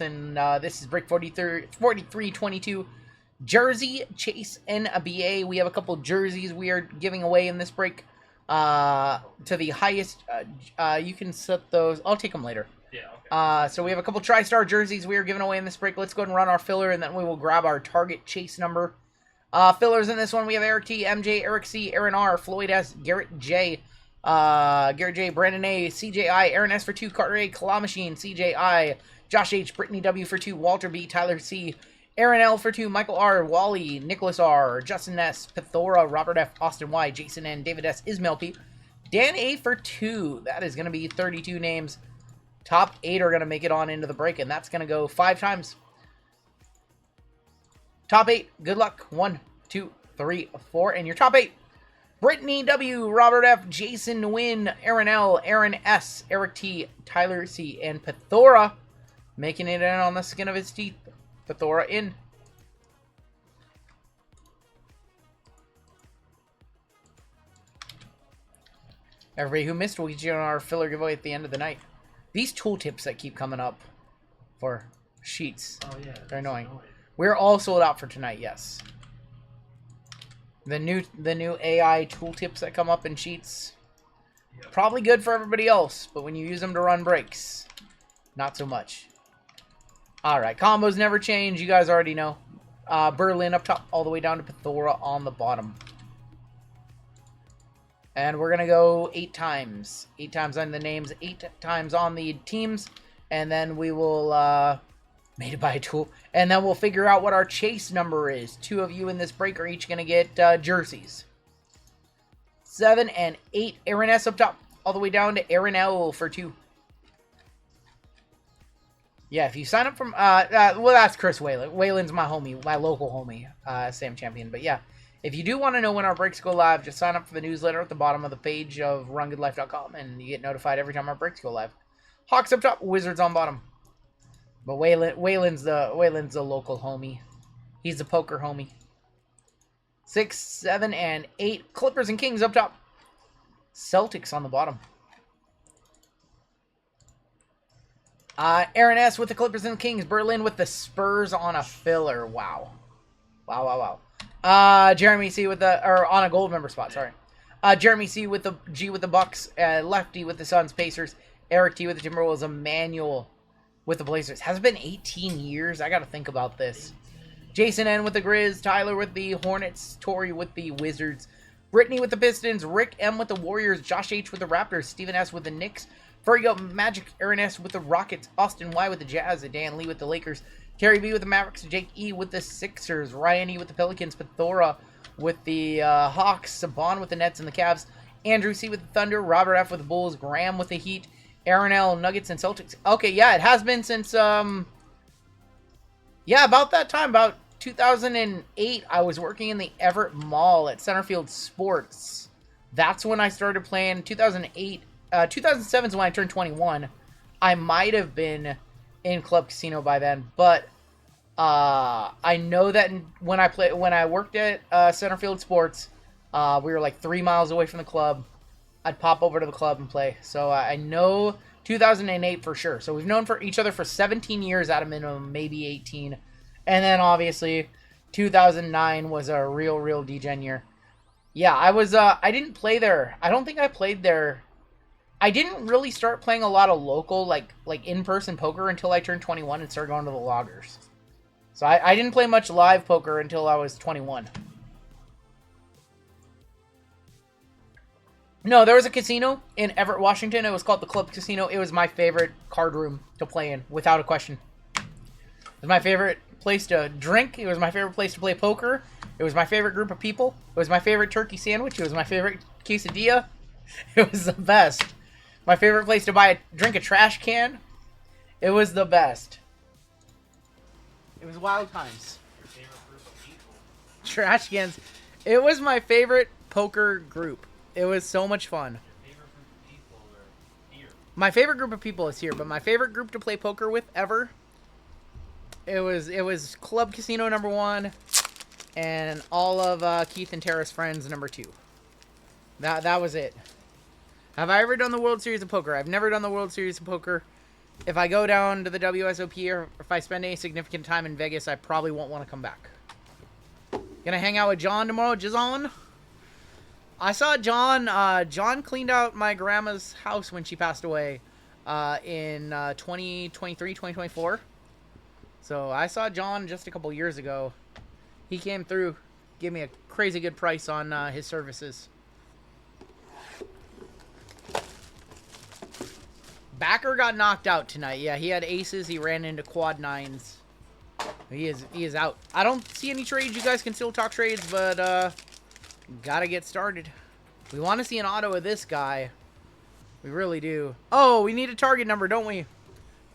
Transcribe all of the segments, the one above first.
And this is break 4322 Jersey Chase NBA. We have a couple jerseys we are giving away in this break to the highest. You can set those. I'll take them later. Yeah, okay. So we have a couple TriStar jerseys we are giving away in this break. Let's go ahead and run our filler, and then we will grab our target chase number. Fillers in this one, we have Eric T, MJ, Eric C, Aaron R, Floyd S, Garrett J, Brandon A, CJI, Aaron S for 2, Carter A, Claw Machine, CJI, Josh H, Brittany W for 2, Walter B, Tyler C, Aaron L for 2, Michael R, Wally, Nicholas R, Justin S, Pithora, Robert F, Austin Y, Jason N, David S, Ismail P, Dan A for 2. That is going to be 32 names. Top 8 are going to make it on into the break, and that's going to go 5 times. Top 8, good luck. 1, 2, 3, 4, and your top 8. Brittany W, Robert F, Jason Wynn, Aaron L, Aaron S, Eric T, Tyler C, and Pithora making it in on the skin of his teeth. Pithora in. Everybody who missed will get you on our filler giveaway at the end of the night. These tooltips that keep coming up for sheets, they're annoying. We're all sold out for tonight, yes. The new AI tooltips that come up in sheets, probably good for everybody else, but when you use them to run breaks, not so much. Alright, combos never change, you guys already know. Berlin up top, all the way down to Pithora on the bottom. And we're going to go 8 times. 8 times on the names, 8 times on the teams, and then we will, made it by a tool, and then we'll figure out what our chase number is. 2 of you in this break are each going to get jerseys. 7 and 8, Aaron S up top, all the way down to Aaron L for 2. Yeah, if you sign up from, well, that's Chris Whalen. Whalen's my homie, my local homie, Sam Champion. But yeah, if you do want to know when our breaks go live, just sign up for the newsletter at the bottom of the page of rungoodlife.com, and you get notified every time our breaks go live. Hawks up top, Wizards on bottom. But Whalen's the local homie. He's the poker homie. 6, 7, and 8, Clippers and Kings up top. Celtics on the bottom. Aaron S with the Clippers and the Kings. Berlin with the Spurs on a filler. Wow. Jeremy C with the, or on a gold member spot, sorry. Jeremy C with the G with the Bucks. Lefty with the Suns, Pacers. Eric T with the Timberwolves. Emmanuel with the Blazers. Has it been 18 years? I gotta think about this. Jason N with the Grizz. Tyler with the Hornets. Tori with the Wizards. Brittany with the Pistons. Rick M with the Warriors. Josh H with the Raptors. Steven S with the Knicks. Fergo Magic. Aaron S with the Rockets. Austin Y with the Jazz. Dan Lee with the Lakers. Terry B with the Mavericks. Jake E with the Sixers. Ryan E with the Pelicans. Pithora with the Hawks. Saban with the Nets and the Cavs. Andrew C with the Thunder. Robert F with the Bulls. Graham with the Heat. Aaron L, Nuggets, and Celtics. Okay, yeah, it has been since, yeah, about that time, about 2008, I was working in the Everett Mall at Centerfield Sports. That's when I started playing. 2008, 2007 is when I turned 21. I might have been in Club Casino by then, but I know that when I worked at Centerfield Sports, we were like 3 miles away from the club. I'd pop over to the club and play. So I know 2008 for sure. So we've known for each other for 17 years at a minimum, maybe 18. And then obviously 2009 was a real degen year. Yeah, I didn't play there. I don't think I played there. I didn't really start playing a lot of local, like in-person poker until I turned 21 and started going to the loggers. So I didn't play much live poker until I was 21. No, there was a casino in Everett, Washington. It was called the Club Casino. It was my favorite card room to play in, without a question. It was my favorite place to drink. It was my favorite place to play poker. It was my favorite group of people. It was my favorite turkey sandwich. It was my favorite quesadilla. It was the best. My favorite place to drink a trash can. It was the best. It was wild times. Your favorite group of people. Trash cans. It was my favorite poker group. It was so much fun. Your favorite group of people are here. My favorite group of people is here, but my favorite group to play poker with ever, it was Club Casino number 1, and all of Keith and Tara's friends number 2. That was it. Have I ever done the World Series of Poker? I've never done the World Series of Poker. if I go down to the WSOP or if I spend any significant time in Vegas, I probably won't want to come back. Gonna hang out with John tomorrow. Jazon. I saw John. John cleaned out my grandma's house when she passed away in 2023, 2024. So I saw John just a couple years ago. He came through, gave me a crazy good price on his services. Backer got knocked out tonight. Yeah, he had aces. He ran into quad nines. He is out. I don't see any trades. You guys can still talk trades, but gotta get started. We want to see an auto of this guy. We really do. Oh, we need a target number, don't we?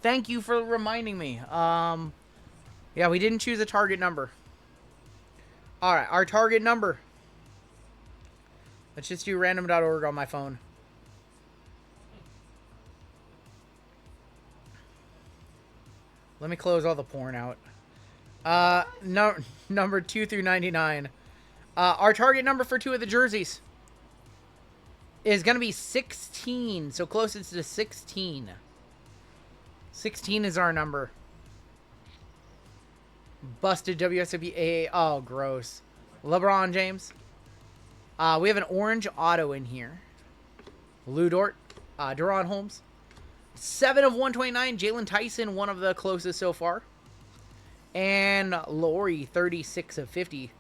Thank you for reminding me. Yeah, we didn't choose a target number. All right, our target number. Let's just do random.org on my phone. Let me close all the porn out. No, number 2 through 99. Our target number for 2 of the jerseys is going to be 16. So closest to 16. 16 is our number. Busted WSOP. Oh, gross. LeBron James. We have an orange auto in here. Lou Dort. Deron Holmes. 7 of 129. Jalen Tyson, one of the closest so far. And Laurie, 36 of 50.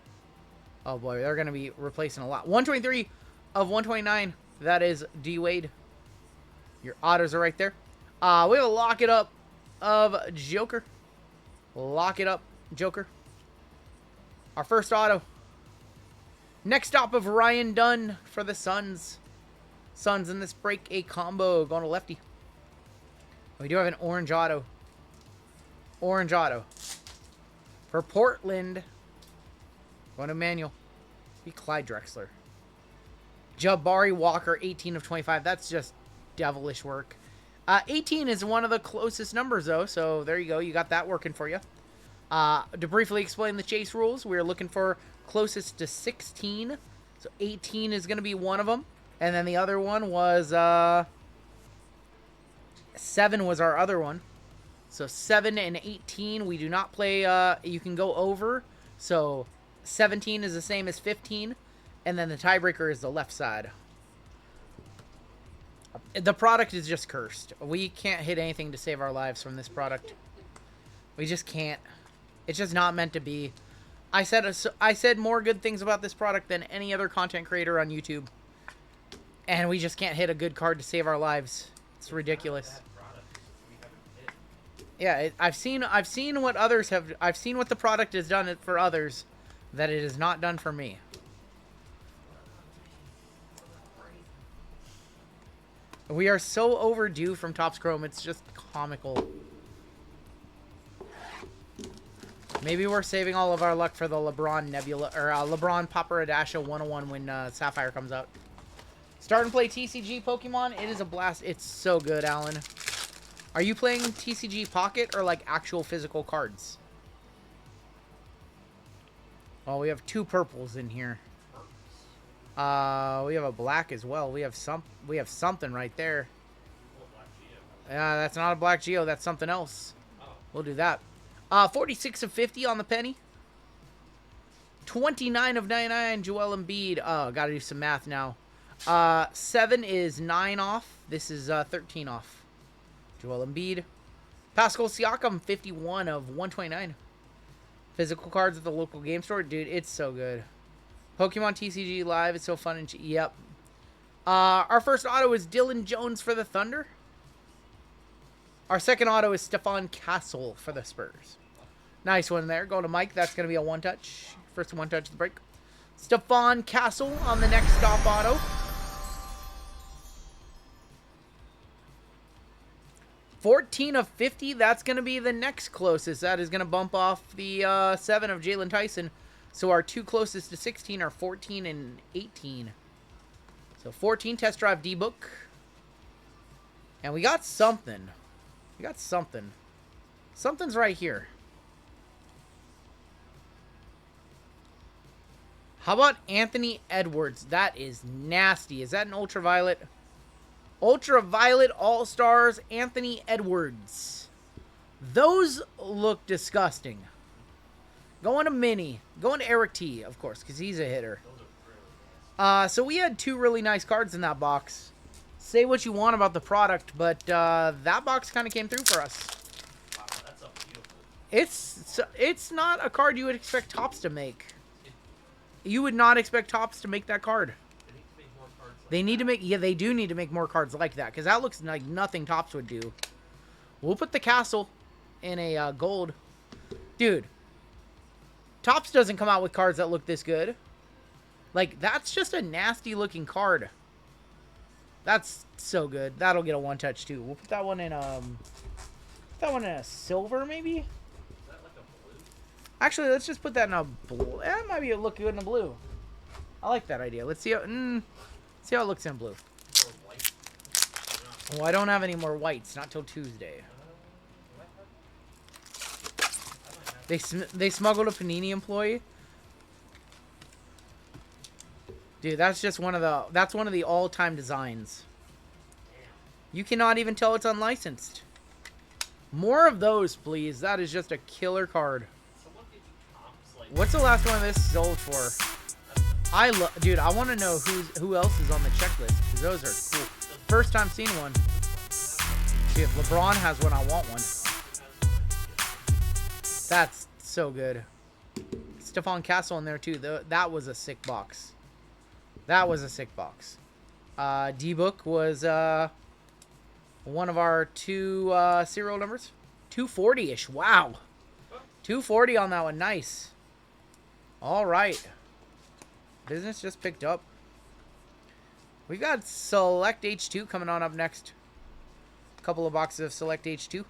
Oh, boy. They're going to be replacing a lot. 123 of 129. That is D-Wade. Your autos are right there. We have a lock it up of Joker. Lock it up, Joker. Our first auto. Next stop of Ryan Dunn for the Suns. Suns in this break a combo going to lefty. We do have an orange auto. Orange auto. For Portland. Going to Manuel. Be Clyde Drexler. Jabari Walker, 18 of 25. That's just devilish work. 18 is one of the closest numbers, though. So there you go. You got that working for you. To briefly explain the chase rules, we're looking for closest to 16. So 18 is going to be one of them. And then the other one was 7 was our other one. So 7 and 18, we do not play. You can go over. So 17 is the same as 15. And then the tiebreaker is the left side. The product is just cursed. We can't hit anything to save our lives from this product. We just can't. It's just not meant to be. I said more good things about this product than any other content creator on YouTube. And we just can't hit a good card to save our lives. It's ridiculous. Yeah, I've seen what others have. I've seen what the product has done for others, that it is not done for me. We are so overdue from Topps Chrome. It's just comical. Maybe we're saving all of our luck for the LeBron Nebula or LeBron Paparadasha 101 when Sapphire comes out. Start and play TCG Pokemon. It is a blast. It's so good, Alan. Are you playing TCG Pocket or like actual physical cards? Oh, we have 2 purples in here. We have a black as well. We have something right there. Yeah, that's not a black Geo. That's something else. We'll do that. 46 of 50 on the penny. 29 of 99, Joel Embiid. Oh, gotta do some math now. 7 is 9 off. This is 13 off. Joel Embiid. Pascal Siakam, 51 of 129. Physical cards at the local game store. Dude, it's so good. Pokemon TCG Live is so fun and yep. Our first auto is Dylan Jones for the Thunder. Our second auto is Stephon Castle for the Spurs. Nice one there. Going to Mike. That's going to be a one-touch. First one-touch of the break. Stephon Castle on the next stop auto. $14 of 50. That's going to be the next closest. That is going to bump off the 7 of Jalen Tyson. So our 2 closest to 16 are 14 and 18. So 14, Test Drive D-Book. And we got something. We got something. Something's right here. How about Anthony Edwards? That is nasty. Is that an ultraviolet? Ultraviolet All-Stars Anthony Edwards. Those look disgusting. Going to Mini. Going to Eric T, of course, because he's a hitter. Those are really nasty. So we had 2 really nice cards in that box. Say what you want about the product, but that box kind of came through for us. Wow, that's a beautiful. It's not a card you would expect Topps to make. You would not expect Topps to make that card. They need to make more cards like They need to make, yeah, they do need to make more cards like that, because that looks like nothing Topps would do. We'll put the castle in a gold. Dude, Topps doesn't come out with cards that look this good. Like, that's just a nasty looking card. That's so good. That'll get a 1-touch too. We'll put that one in a silver maybe. Is that like a blue? Actually, let's just put that in a blue. That might be look good in a blue. I like that idea. Let's see how see how it looks in blue. Or white? Oh, I don't have any more whites. Not till Tuesday. They smuggled a Panini employee. Dude, that's just one of the all-time designs. You cannot even tell it's unlicensed. More of those, please. That is just a killer card. Someone give you comps like What's the last one of this sold for? Dude, I want to know who else is on the checklist, because those are cool. First time seeing one. See, if LeBron has one, I want one. That's so good. Stephon Castle in there too. That was a sick box. That was a sick box. D-Book was one of our 2 serial numbers. 240-ish. Wow. 240 on that one. Nice. All right. Business just picked up. We got Select H2 coming on up next. A couple of boxes of Select H2.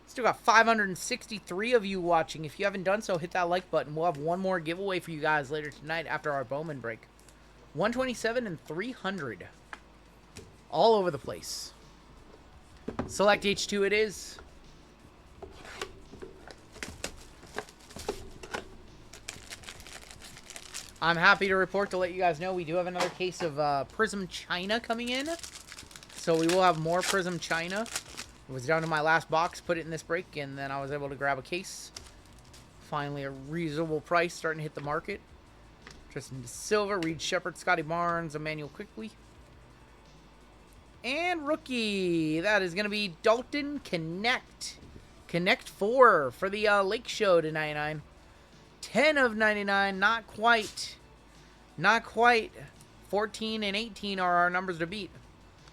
Still got 563 of you watching. If you haven't done so, hit that like button. We'll have one more giveaway for you guys later tonight after our Bowman break. 127 and 300. All over the place. Select H2 it is. I'm happy to report to let you guys know we do have another case of Prism China coming in. So we will have more Prism China. It was down to my last box, put it in this break, and then I was able to grab a case. Finally, a reasonable price starting to hit the market. Tristan Silva, Reed Shepard, Scotty Barnes, Emmanuel Quickly. And rookie, that is going to be Dalton Connect. Connect 4 for the Lake Show to 99. 10 of 99, not quite. Not quite. 14 and 18 are our numbers to beat.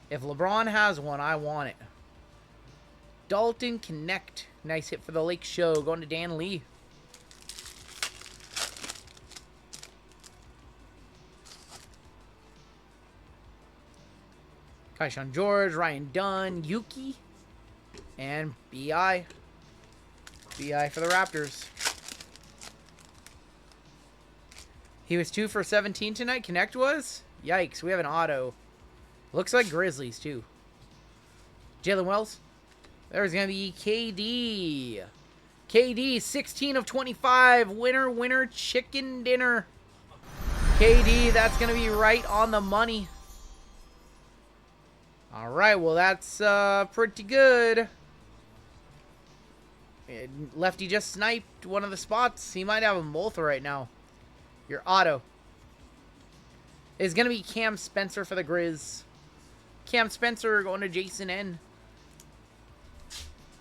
If LeBron has one, I want it. Dalton Connect. Nice hit for the Lake Show. Going to Dan Lee. Kaishan George, Ryan Dunn, Yuki, and B.I. B.I. for the Raptors. He was 2 for 17 tonight. Connect was? Yikes, we have an auto. Looks like Grizzlies, too. Jalen Wells. There's going to be KD. KD, 16 of 25. Winner, winner, chicken dinner. KD, that's going to be right on the money. All right, well, that's pretty good. Lefty just sniped one of the spots. He might have them both right now. Your auto is going to be Cam Spencer for the Grizz. Cam Spencer going to Jason N.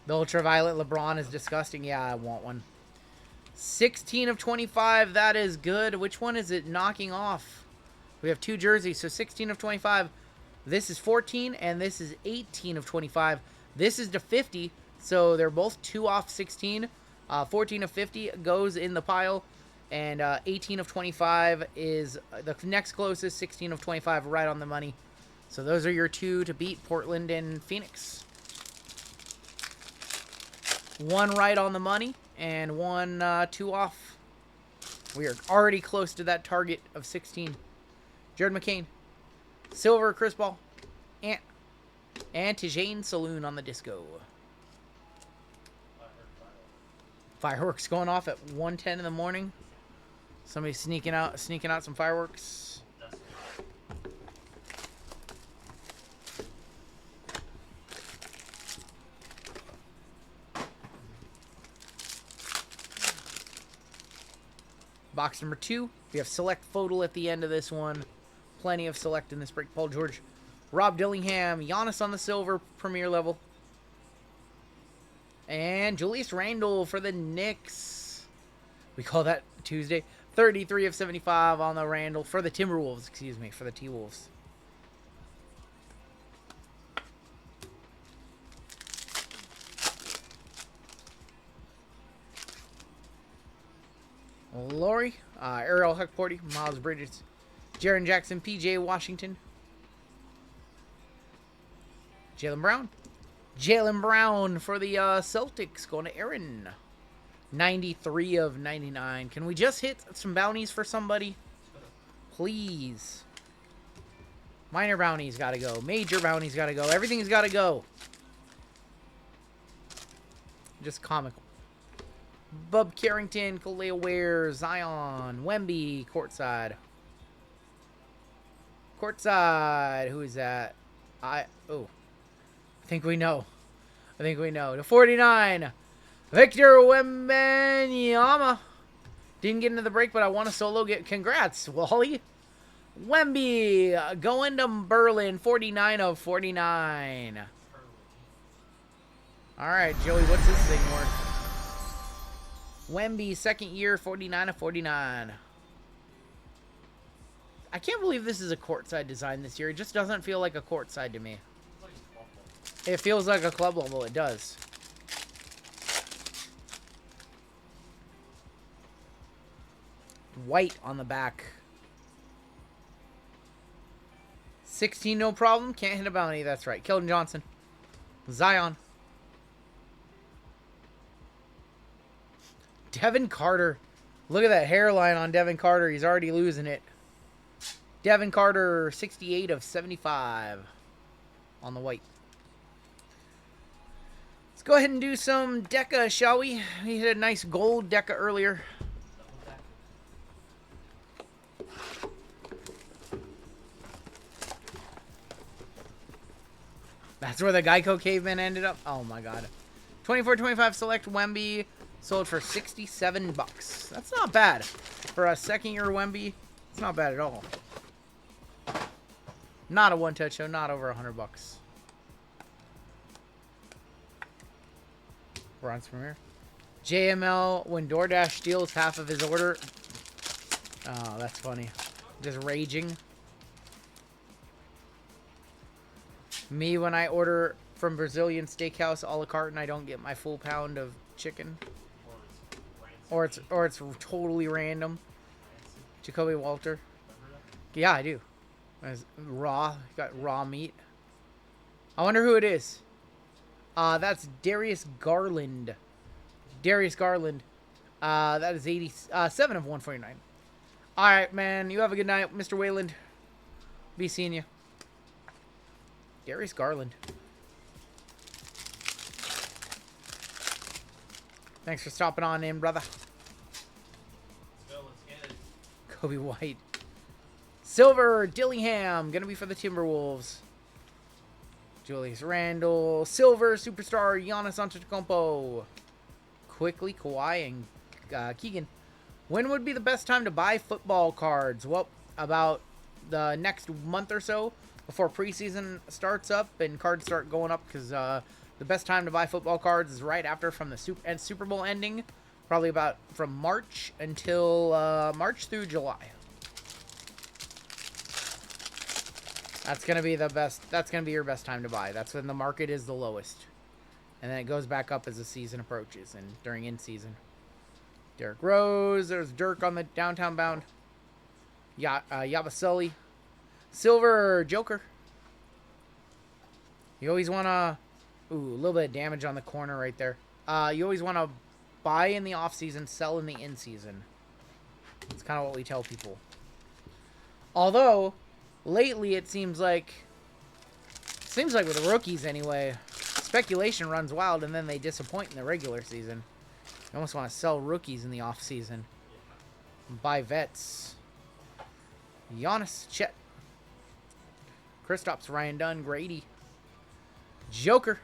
The ultraviolet LeBron is disgusting. Yeah, I want one. 16 of 25. That is good. Which one is it knocking off? We have 2 jerseys, so 16 of 25. This is 14, and this is 18 of 25. This is to 50, so they're both 2 off 16. 14 of 50 goes in the pile, and 18 of 25 is the next closest. 16 of 25 right on the money. So those are your 2 to beat, Portland and Phoenix. 1 right on the money, and 1 2 off. We are already close to that target of 16. Jared McCain. Silver, Chris Paul, and Tijane Saloon on the disco. Fireworks going off at 1:10 in the morning. Somebody sneaking out some fireworks. Box number 2. We have select photo at the end of this one. Plenty of select in this break. Paul George, Rob Dillingham, Giannis on the silver, premier level. And Julius Randle for the Knicks. We call that Tuesday. 33 of 75 on the Randle for the Timberwolves, excuse me, for the T-Wolves. Laurie, Ariel Huckporty, Miles Bridges, Jaren Jackson, PJ Washington, Jaylen Brown for the Celtics, going to Aaron. 93 of 99. Can we just hit some bounties for somebody? Please. Minor bounties got to go. Major bounties got to go. Everything's got to go. Just comical. Bub Carrington, Kalea Ware, Zion, Wemby, courtside. Courtside. Who is that? I think we know. To 49. Victor Wembanyama. Didn't get into the break, but I want to solo get. Congrats, Wally. Wemby going to Berlin. 49 of 49. All right, Joey, what's this thing worth? Wemby, second year, 49 of 49. I can't believe this is a courtside design this year. It just doesn't feel like a courtside to me. It feels like a club level. It does. White on the back. 16, no problem. Can't hit a bounty. That's right. Keldon Johnson. Zion. Devin Carter. Look at that hairline on Devin Carter. He's already losing it. Devin Carter, 68 of 75 on the white. Let's go ahead and do some Deca, shall we? We hit a nice gold Deca earlier. That's where the Geico caveman ended up. Oh my god. 24-25 select Wemby. Sold for 67 bucks. That's not bad. For a second year Wemby, it's not bad at all. Not a one-touch show, not over 100 bucks. Bronze Premier. JML, when DoorDash steals half of his order. Oh, that's funny. Just raging. Me, when I order from Brazilian Steakhouse a la carte and I don't get my full pound of chicken. Or it's totally random. Jacoby Walter. Yeah, I do. It's raw. Got raw meat. I wonder who it is. That's Darius Garland. Darius Garland. That is 87 of 149. All right, man. You have a good night, Mr. Wayland. Be seeing you. Darius Garland. Thanks for stopping on in, brother. Let's get it. Kobe White. Silver, Dillingham. Going to be for the Timberwolves. Julius Randle. Silver, superstar, Giannis Antetokounmpo. Quickly, Kawhi and Keegan. When would be the best time to buy football cards? Well, about the next month or so before preseason starts up and cards start going up, because the best time to buy football cards is right after from the Super Bowl ending. Probably about from March until March through July. That's going to be the best. That's going to be your best time to buy. That's when the market is the lowest. And then it goes back up as the season approaches and during in-season. Derrick Rose. There's Dirk on the downtown bound. Yabaseli. Silver Joker. You always want to... Ooh, a little bit of damage on the corner right there. You always want to buy in the off-season, sell in the in-season. That's kind of what we tell people. Although, lately it seems like with rookies anyway, speculation runs wild and then they disappoint in the regular season. You almost want to sell rookies in the off-season. Buy vets. Giannis, Chet. Kristaps, Ryan Dunn, Grady. Joker.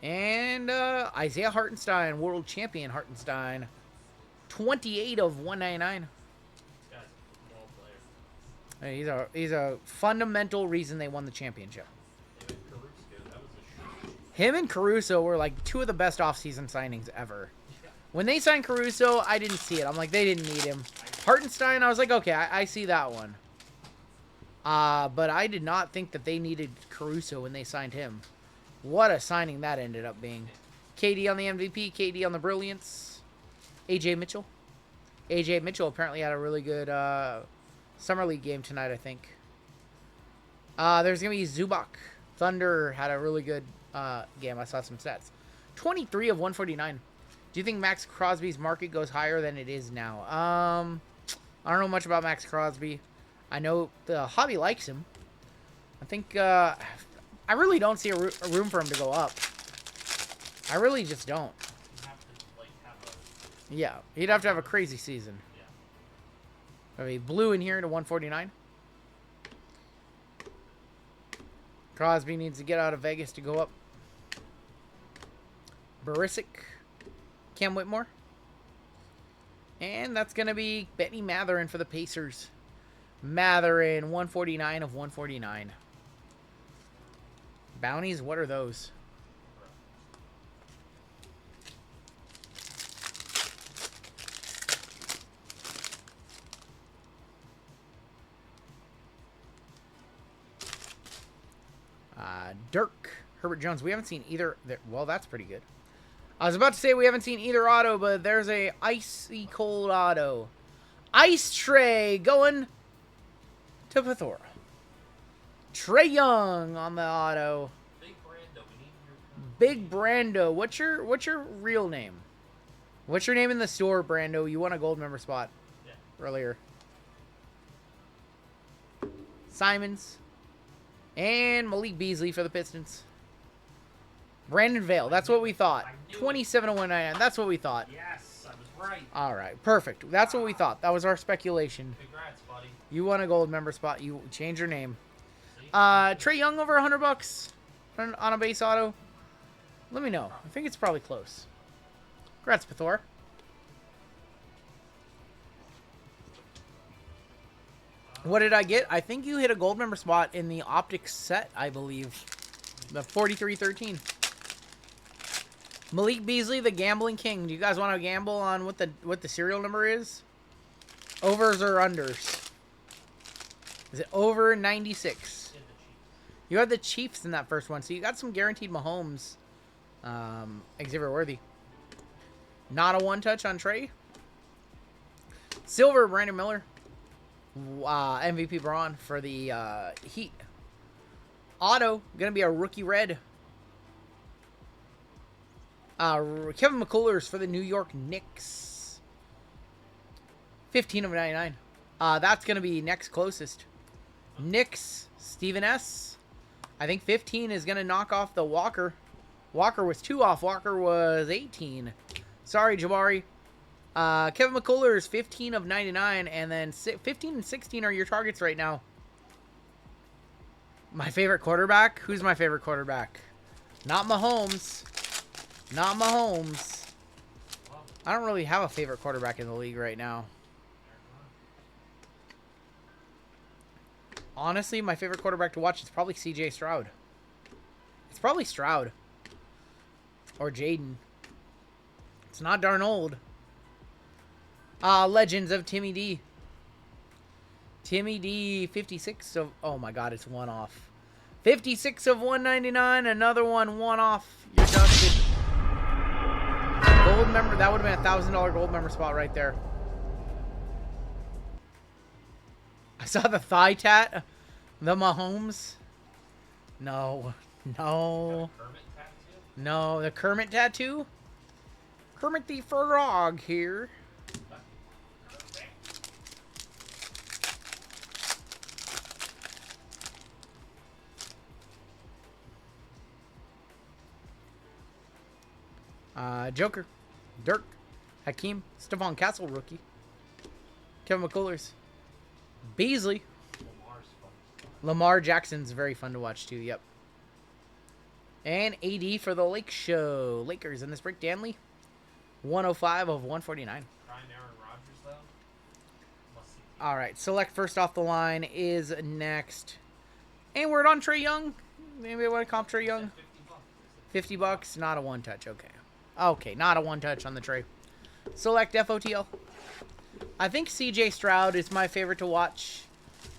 And Isaiah Hartenstein, world champion Hartenstein. 28 of 199. This guy's a ball player. He's a fundamental reason they won the championship. Him and Caruso, that was a shoot. Him and Caruso were like two of the best offseason signings ever. Yeah. When they signed Caruso, I didn't see it. I'm like, they didn't need him. Hartenstein, I was like, okay, I see that one. But I did not think that they needed Caruso when they signed him. What a signing that ended up being. KD on the MVP, KD on the brilliance. AJ Mitchell. AJ Mitchell apparently had a really good Summer League game tonight, I think. There's going to be Zubac. Thunder had a really good game. I saw some stats. 23 of 149. Do you think Max Crosby's market goes higher than it is now? I don't know much about Max Crosby. I know the hobby likes him. I think I really don't see a room for him to go up. I really just don't. You have to, like, have a... Yeah, he'd have to have a crazy season. Yeah. I mean, blue in here to 149. Crosby needs to get out of Vegas to go up. Barisic. Cam Whitmore. And that's going to be Benny Matherin for the Pacers. Matherin, 149 of 149. Bounties, what are those? Dirk, Herbert Jones. We haven't seen either. Well, that's pretty good. I was about to say we haven't seen either auto, but there's a icy cold auto. Ice Tray going to Pithora. Trey Young on the auto. Big Brando, we need your... Big Brando. What's your real name? What's your name in the store, Brando? You won a gold member spot earlier. Simons. And Malik Beasley for the Pistons. Brandon Vale. That's what we thought. 27 to 199. That's what we thought. Yes, I was right. All right. Perfect. That's what we thought. That was our speculation. Congrats, buddy. You won a gold member spot. You change your name. See? Trey Young over $100 on a base auto. Let me know. I think it's probably close. Congrats, Pithor. What did I get? I think you hit a gold member spot in the optics set, I believe. The 4313. Malik Beasley, the gambling king. Do you guys want to gamble on what the serial number is? Overs or unders? Is it over 96? You had the Chiefs in that first one, so you got some guaranteed Mahomes. Xavier Worthy. Not a one-touch on Trey. Silver, Brandon Miller. MVP Braun for the Heat. Auto, going to be a rookie red. Kevin McCullers for the New York Knicks. 15 of 99. That's going to be next closest. Knicks, Stephen S. I think 15 is going to knock off the Walker. Walker was 2 off. Walker was 18. Sorry, Jabari. Kevin McCullers, 15 of 99. And then 15 and 16 are your targets right now. My favorite quarterback? Who's my favorite quarterback? Not Mahomes. Not Mahomes. I don't really have a favorite quarterback in the league right now. Honestly, my favorite quarterback to watch is probably CJ Stroud. It's probably Stroud. Or Jaden. It's not Darnold. Legends of Timmy D. Timmy D, 56 of... Oh my god, it's one off. 56 of 199. Another one off. You're dusted. Gold member. That would have been a $1,000 gold member spot right there. I saw the thigh tat. The Mahomes. No. No. No. The Kermit tattoo? Kermit the Frog here. Joker, Dirk, Hakeem, Stephon Castle rookie, Kevin McCullers, Beasley, Lamar Jackson's very fun to watch too. Yep. And AD for the Lake Show Lakers in this break. Danley, 105 of 149. All right, select first off the line is next. And we're on Trae Young. Anybody want to comp Trae Young? 50 bucks, not a one touch. Okay. Okay, not a one touch on the tray. Select FOTL. I think CJ Stroud is my favorite to watch.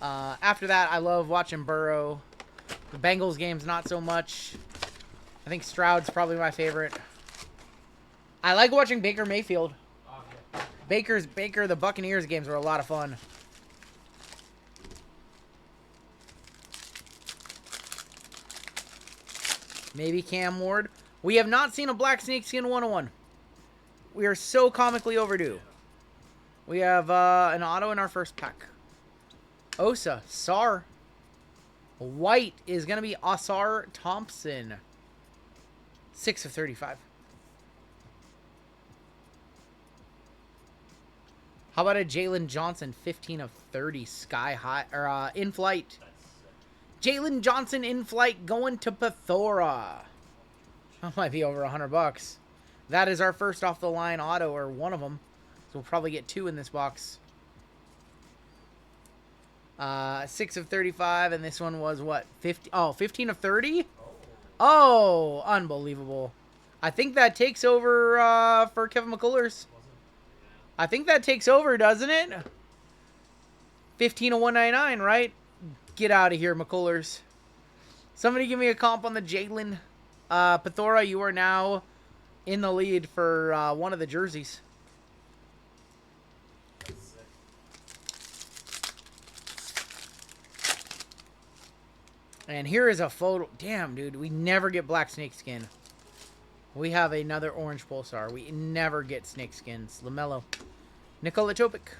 After that, I love watching Burrow. The Bengals game's not so much. I think Stroud's probably my favorite. I like watching Baker Mayfield. The Buccaneers games were a lot of fun. Maybe Cam Ward. We have not seen a Black Snakeskin 101. We are so comically overdue. We have an auto in our first pack. Osa, Sar. White is going to be Asar Thompson. 6 of 35. How about a Jalen Johnson, 15 of 30, sky high, or in flight. Jalen Johnson in flight going to Pathora. That might be over 100 bucks. That is our first off the line auto, or one of them. So we'll probably get 2 in this box. 6 of 35, and this one was what? 50? Oh, 15 of 30? Oh, unbelievable. I think that takes over for Kevin McCullers. I think that takes over, doesn't it? 15 of 199, right? Get out of here, McCullers. Somebody give me a comp on the Jalen. Pathora, you are now in the lead for one of the jerseys. And here is a photo. Damn, dude. We never get black snakeskin. We have another orange pulsar. We never get snakeskins. LaMelo. Nikola Topic.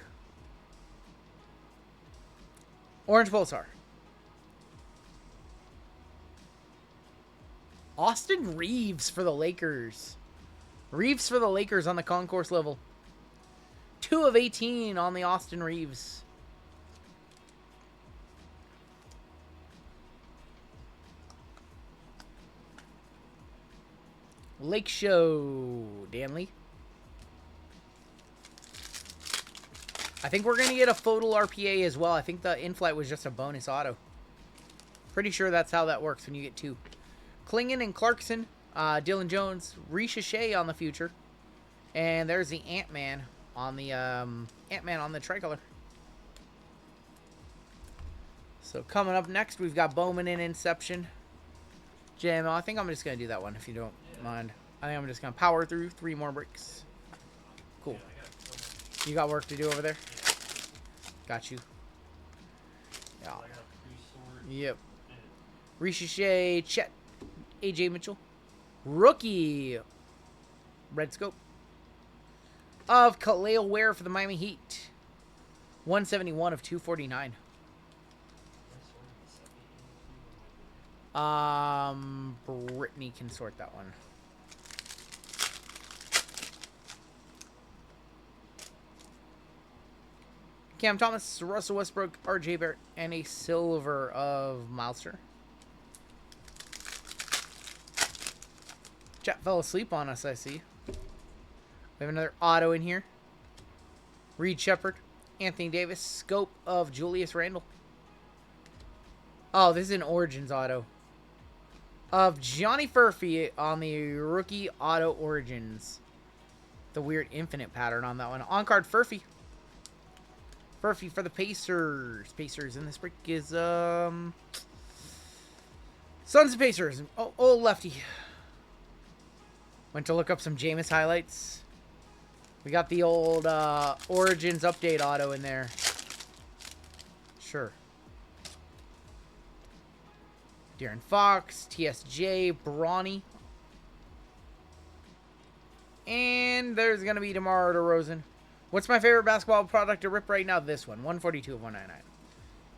Orange pulsar. Austin Reeves for the Lakers. Reeves for the Lakers on the concourse level. 2 of 18 on the Austin Reeves. Lake Show, Danley. I think we're going to get a photo RPA as well. I think the in-flight was just a bonus auto. Pretty sure that's how that works when you get 2. Klingon and Clarkson, Dylan Jones, Ricochet on the future. And there's the Ant-Man on the tricolor. So coming up next, we've got Bowman and Inception. JMO, I think I'm just going to do that one if you don't mind. I think I'm just going to power through 3 more bricks. Cool. You got work to do over there? Got you. Yeah. Yep. Ricochet, Chet, AJ Mitchell. Rookie. Red Scope. Of Kaleo Ware for the Miami Heat. 171 of 249. Brittany can sort that one. Cam Thomas, Russell Westbrook, RJ Barrett, and a silver of Milester. Chat fell asleep on us, I see. We have another auto in here. Reed Shepard, Anthony Davis, scope of Julius Randle. Oh, this is an Origins auto. Of Johnny Furphy on the rookie auto Origins. The weird infinite pattern on that one. On card Furphy. Furphy for the Pacers. Pacers in this break is Suns of Pacers. Oh, old lefty. Went to look up some Jameis highlights. We got the old Origins update auto in there. Sure. De'Aaron Fox, TSJ, Brawny. And there's going to be DeMar DeRozan. What's my favorite basketball product to rip right now? This one. 142 of 199.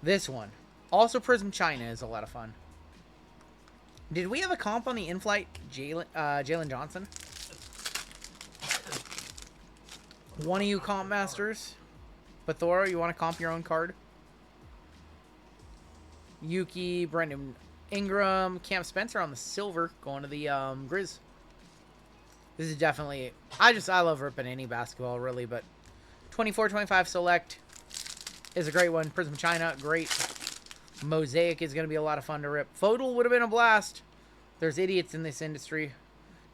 This one. Also Prism China is a lot of fun. Did we have a comp on the in-flight Jalen Johnson? One of you comp masters. Bathora, you want to comp your own card? Yuki, Brendan Ingram, Cam Spencer on the silver, going to the Grizz. This is definitely, I love ripping any basketball really, but 24-25 select. is a great one. Prism China, great. Mosaic is going to be a lot of fun to rip. Photal would have been a blast. There's idiots in this industry.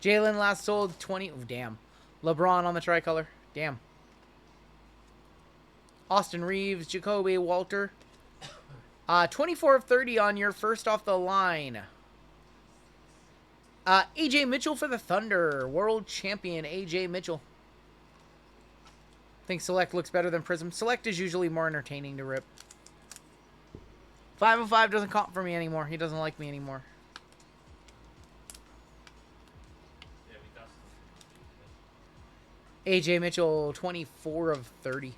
Jalen last sold 20. Oh, damn. LeBron on the tricolor. Damn. Austin Reeves, Jacoby, Walter. 24 of 30 on your first off the line. AJ Mitchell for the Thunder. World champion AJ Mitchell. I think Select looks better than Prism. Select is usually more entertaining to rip. 505 doesn't comp for me anymore. He doesn't like me anymore. AJ Mitchell, 24 of 30.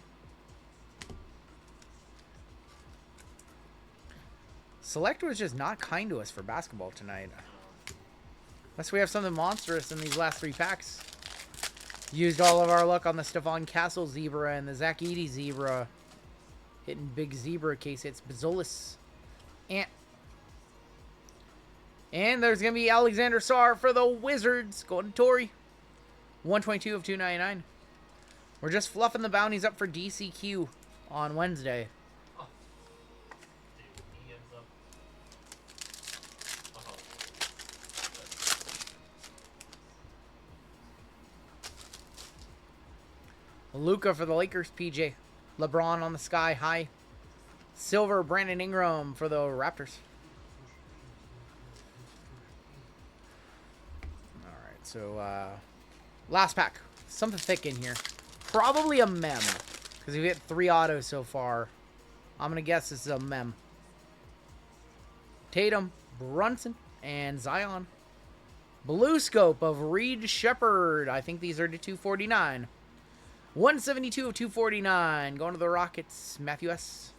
Select was just not kind to us for basketball tonight. Unless we have something monstrous in these last 3 packs. Used all of our luck on the Stephon Castle Zebra and the Zach Edey Zebra. Hitting big Zebra case hits. Bazolis. And there's going to be Alexander Sarr for the Wizards. Going to Torrey. 122 of 299. We're just fluffing the bounties up for DCQ on Wednesday. Luka for the Lakers, PJ. LeBron on the sky high. Silver, Brandon Ingram for the Raptors. Alright, so last pack. Something thick in here. Probably a mem. Because we've hit 3 autos so far. I'm going to guess this is a mem. Tatum, Brunson, and Zion. Blue scope of Reed Shepard. I think these are to 249. 172 of 249. Going to the Rockets. Matthew S.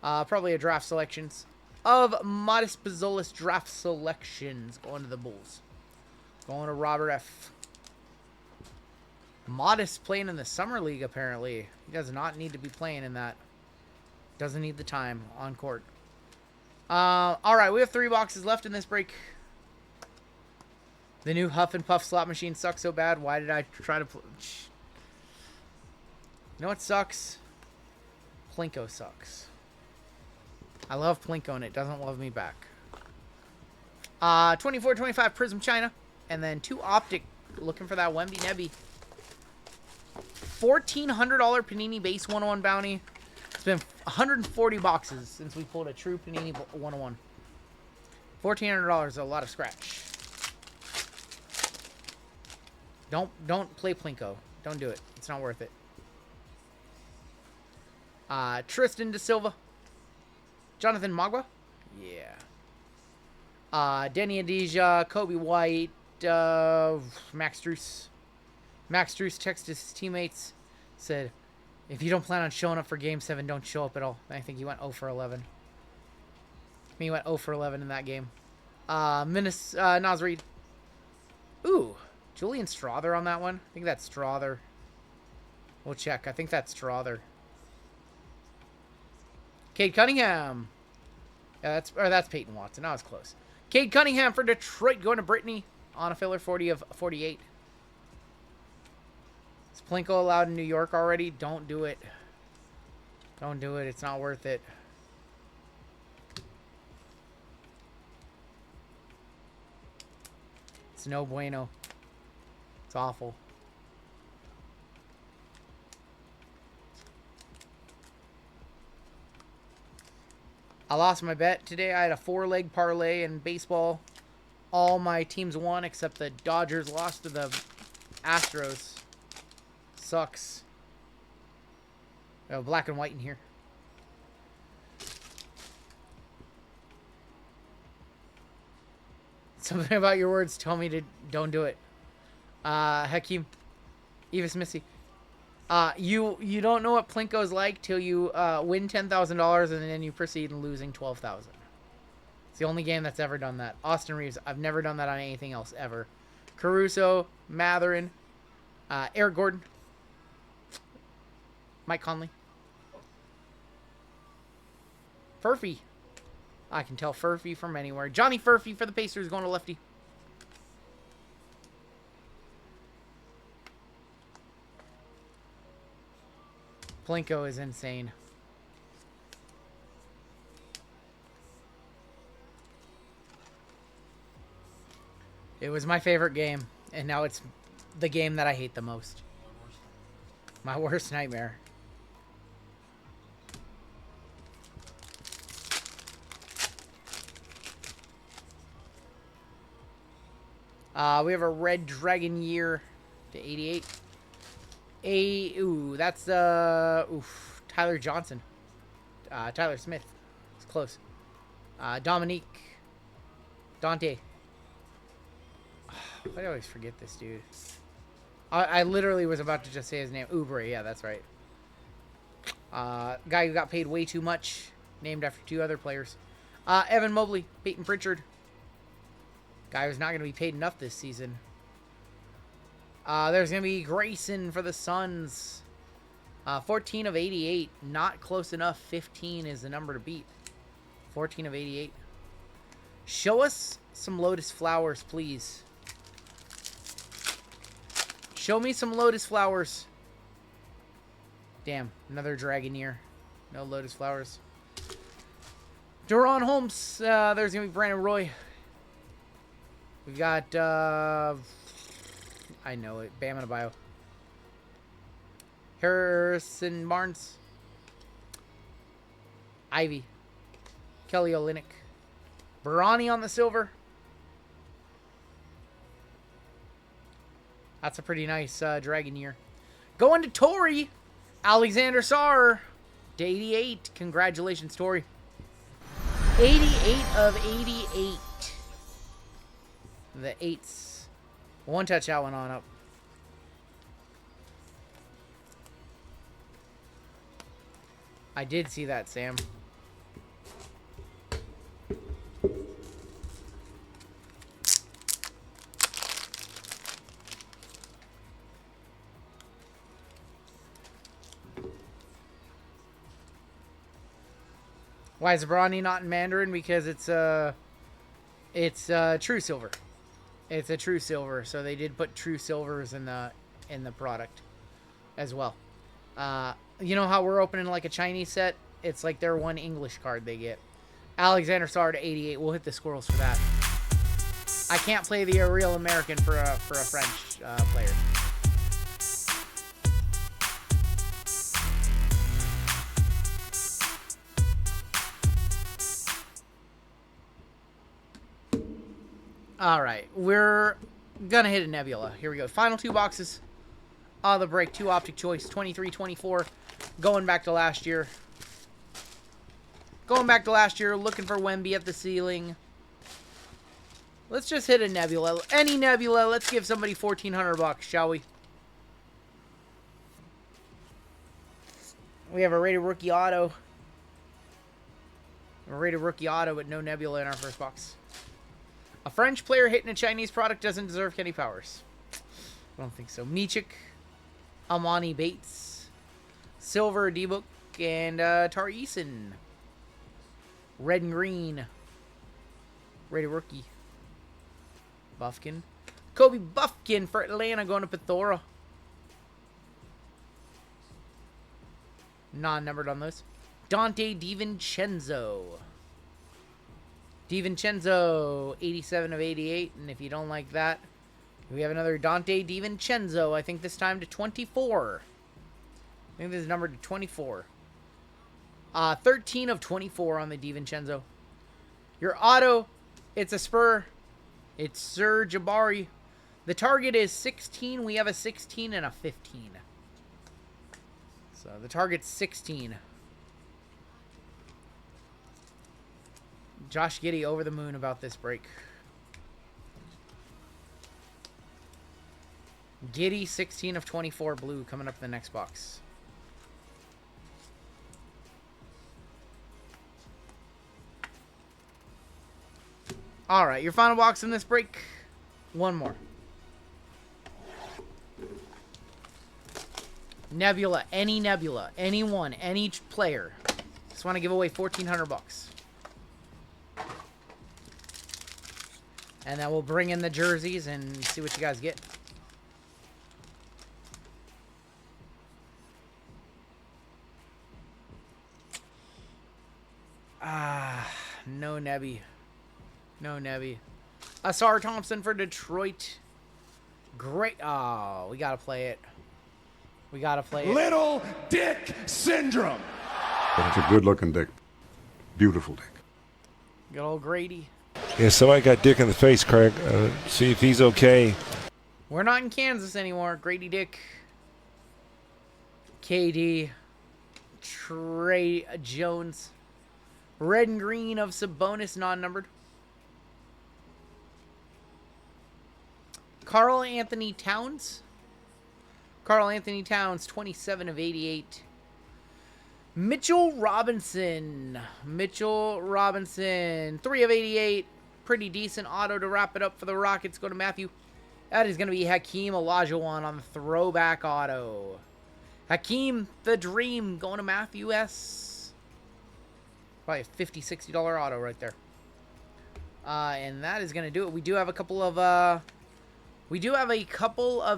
Probably a draft selections. Of Modest Bazolis draft selections. Going to the Bulls. Going to Robert F. Modest playing in the Summer League, apparently. He does not need to be playing in that. Doesn't need the time on court. Alright, we have 3 boxes left in this break. The new Huff and Puff slot machine sucks so bad. Why did I try to... You know what sucks? Plinko sucks. I love Plinko and it doesn't love me back. 24-25 Prism China. And then 2 Optic. Looking for that Wemby Nebby. $1,400 Panini Base 101 bounty. It's been 140 boxes since we pulled a true Panini 101. $1,400 is a lot of scratch. Don't play Plinko. Don't do it. It's not worth it. Tristan Da Silva. Jonathan Magua. Yeah. Denny Adija. Kobe White. Max Struess. Max Struess texted his teammates. Said, if you don't plan on showing up for Game 7, don't show up at all. I think he went 0 for 11. He went 0 for 11 in that game. Naz Reid. Ooh. Julian Strother on that one. I think that's Strother. We'll check. I think that's Strother. Cade Cunningham. Yeah, that's Peyton Watson. That was close. Cade Cunningham for Detroit going to Brittany on a filler 40 of 48. Is Plinko allowed in New York already? Don't do it. Don't do it. It's not worth it. It's no bueno. It's awful. I lost my bet today. I had a 4-leg parlay in baseball. All my teams won except the Dodgers lost to the Astros. Sucks. Oh, black and white in here. Something about your words tell me to don't do it. Hakeem. Evis Missy. You don't know what Plinko's like till you win $10,000 and then you proceed in losing $12,000. It's the only game that's ever done that. Austin Reeves. I've never done that on anything else ever. Caruso, Matherin, Eric Gordon, Mike Conley, Furphy. I can tell Furphy from anywhere. Johnny Furphy for the Pacers going to lefty. Plinko is insane. It was my favorite game, and now it's the game that I hate the most. My worst nightmare. We have a Red Dragon Year to 88. Ooh, that's Tyler Johnson. Tyler Smith. It's close. Dominique. Dante. Why do I always forget this dude? I literally was about to just say his name. Oubre, yeah, that's right. Guy who got paid way too much. Named after 2 other players. Evan Mobley. Peyton Pritchard. Guy who's not going to be paid enough this season. There's going to be Grayson for the Suns. 14 of 88. Not close enough. 15 is the number to beat. 14 of 88. Show us some Lotus Flowers, please. Show me some Lotus Flowers. Damn, another Dragoneer. No Lotus Flowers. Deron Holmes. There's going to be Brandon Roy. We've got, I know it, Bam Adebayo. Harrison Barnes. Ivy. Kelly Olynyk. Barani on the silver. That's a pretty nice Dragoneer. Going to Tori. Alexander Sarr. To 88. Congratulations, Tori. 88 of 88. The 8s. One touch that one on up. I did see that, Sam. Why is Brawny not in Mandarin? Because it's true silver. It's a true silver, so they did put true silvers in the product as well. You know how we're opening like a Chinese set? It's like their one English card they get. Alexander Sarr to 88. We'll hit the squirrels for that. I can't play the real American for a French player. All right, we're gonna hit a Nebula. Here we go. Final 2 boxes. The break. 2 Optic Choice. 23-24. Going back to last year. Looking for Wemby at the ceiling. Let's just hit a Nebula. Any Nebula. Let's give somebody $1,400, shall we? We have a rated rookie auto. A rated rookie auto with no Nebula in our first box. A French player hitting a Chinese product doesn't deserve Kenny Powers. I don't think so. Michik, Amani Bates, Silver, D-Book, and Tar Eason. Red and green. Rated rookie. Buffkin. Kobe Buffkin for Atlanta going to Pithora. Non-numbered on those. Dante DiVincenzo. DiVincenzo, 87 of 88. And if you don't like that, we have another Dante DiVincenzo. I think this time to 24. I think this is numbered to 24. 13 of 24 on the DiVincenzo. Your auto, it's a Spur. It's Sir Jabari. The target is 16. We have a 16 and a 15. So the target's 16. Josh Giddey over the moon about this break. Giddey, 16 of 24 blue coming up in the next box. All right, your final box in this break. One more. Nebula, any one, any player. Just want to give away $1,400. And then we'll bring in the jerseys and see what you guys get. No Nebby. No Nebby. Asar Thompson for Detroit. Great. Oh, we got to play it. We got to play it. Little Dick Syndrome. That's a good-looking dick. Beautiful dick. Good old Grady. Yeah, somebody got Dick in the face, Craig. See if he's okay. We're not in Kansas anymore. Grady Dick. KD. Trey Jones. Red and green of Sabonis, non-numbered. Karl Anthony Towns. Karl Anthony Towns, 27 of 88. Mitchell Robinson. Mitchell Robinson, 3 of 88. Pretty decent auto to wrap it up for the Rockets. Go to Matthew. That is going to be Hakeem Olajuwon on the throwback auto. Hakeem the Dream going to Matthew S. Probably a $50, $60 auto right there. And that is going to do it. We do have a couple of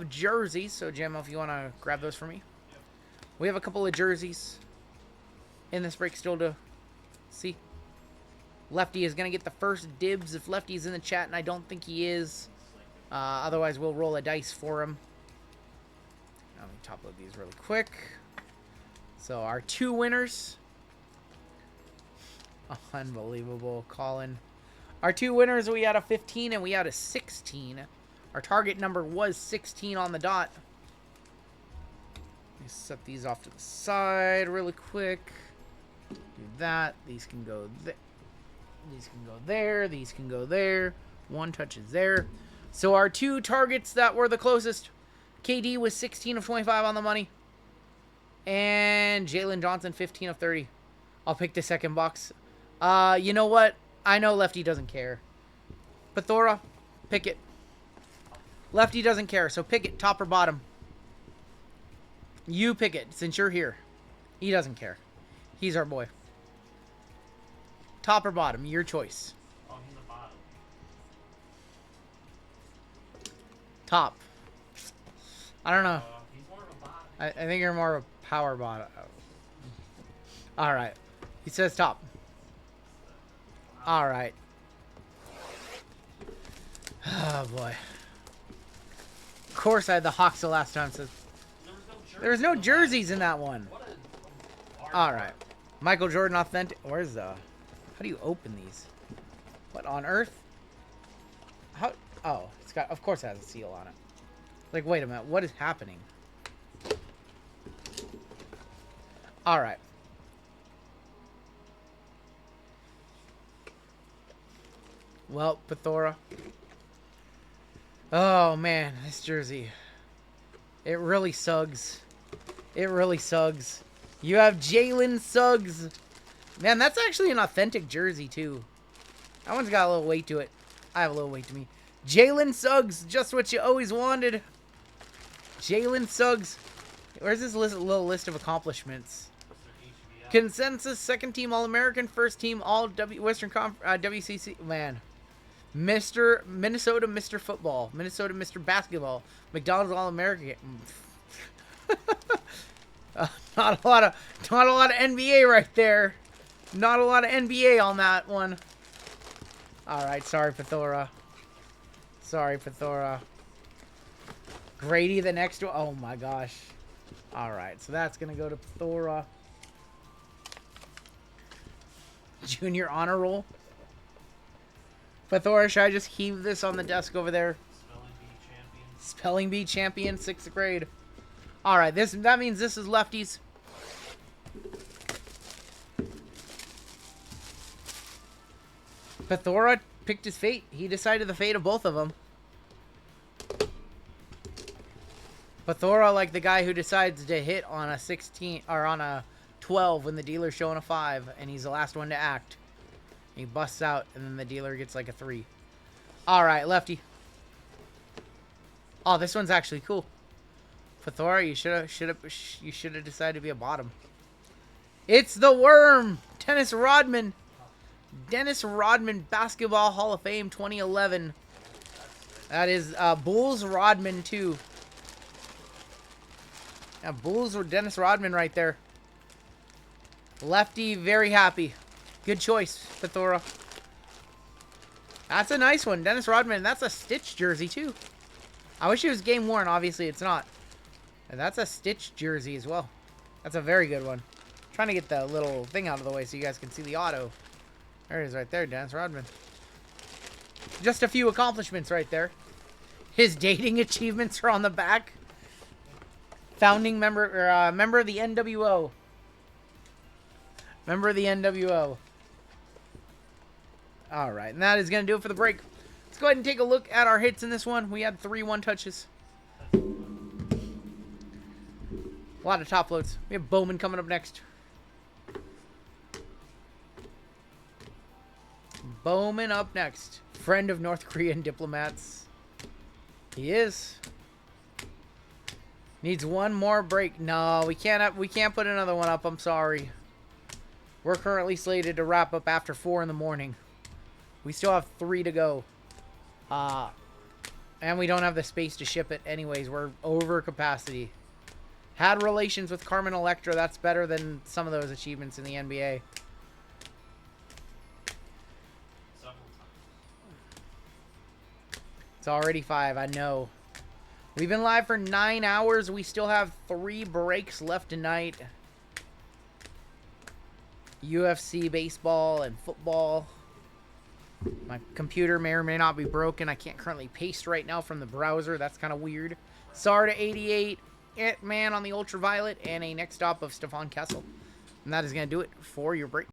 jerseys. So, Jim, if you want to grab those for me. We have a couple of jerseys in this break still to see. Lefty is going to get the first dibs if Lefty's in the chat, and I don't think he is. Otherwise, we'll roll a dice for him. Let me top load these really quick. So, our 2 winners. Unbelievable, Colin. Our 2 winners, we had a 15 and we had a 16. Our target number was 16 on the dot. Let me set these off to the side really quick. Do that. These can go there. These can go there. These can go there. One touches there. So our 2 targets that were the closest. KD was 16 of 25 on the money. And Jalen Johnson, 15 of 30. I'll pick the second box. You know what? I know Lefty doesn't care. Pathora, pick it. Lefty doesn't care, so pick it, top or bottom. You pick it, since you're here. He doesn't care. He's our boy. Top or bottom, your choice. Oh, he's a bottom. Top. I don't know. He's more of a bottom. I think you're more of a power bottom. Alright. He says top. Alright. Oh, boy. Of course I had the Hawks the last time, so... There was no jerseys in that one. Alright. Michael Jordan authentic. Where's the... How do you open these? What on earth? How... Oh, it's got... Of course it has a seal on it. Like, wait a minute. What is happening? Alright. Well, Pathora. Oh, man. This jersey. It really sugs. It really sugs. You have Jalen Suggs. Man, that's actually an authentic jersey, too. That one's got a little weight to it. I have a little weight to me. Jalen Suggs. Just what you always wanted. Jalen Suggs. Where's this little list of accomplishments? Consensus, second team All-American, first team Western WCC. Man. Minnesota Mr. Football. Minnesota Mr. Basketball. McDonald's All-American. Not a lot of NBA right there. Not a lot of NBA on that one. Alright, sorry, Pathora. Sorry, Pathora. Grady, the next one. Oh my gosh. Alright, so that's going to go to Pathora. Junior honor roll. Pathora, should I just heave this on the desk over there? Spelling bee champion, 6th grade. Alright, that means this is Lefty's. Pathora picked his fate. He decided the fate of both of them. Pathora, like the guy who decides to hit on a 16 or on a 12 when the dealer's showing a 5, and he's the last one to act. He busts out, and then the dealer gets like a 3. All right, Lefty. Oh, this one's actually cool. Pathora, you should have decided to be a bottom. It's the Worm, Dennis Rodman. Dennis Rodman, Basketball Hall of Fame, 2011. That is Bulls Rodman too. Yeah, Bulls or Dennis Rodman right there. Lefty, very happy. Good choice, Pathora. That's a nice one. Dennis Rodman. That's a Stitch jersey, too. I wish it was game worn. Obviously, it's not. And that's a Stitch jersey as well. That's a very good one. Trying to get the little thing out of the way so you guys can see the auto. There it is right there, Dennis Rodman. Just a few accomplishments right there. His dating achievements are on the back. Founding member, or member of the NWO. Member of the NWO. All right, and that is going to do it for the break. Let's go ahead and take a look at our hits in this one. We had 3 one-touches. A lot of top loads. We have Bowman coming up next. Bowman up next. Friend of North Korean diplomats. He is. Needs one more break. No, we can't put another one up. I'm sorry. We're currently slated to wrap up after 4 in the morning. We still have 3 to go. And we don't have the space to ship it anyways. We're over capacity. Had relations with Carmen Electra. That's better than some of those achievements in the NBA. It's already 5, I know. We've been live for 9 hours. We still have 3 breaks left tonight. UFC, baseball, and football. My computer may or may not be broken. I can't currently paste right now from the browser. That's kind of weird. SAR to 88. Ant-Man on the ultraviolet. And a next stop of Stefan Kessel. And that is going to do it for your break.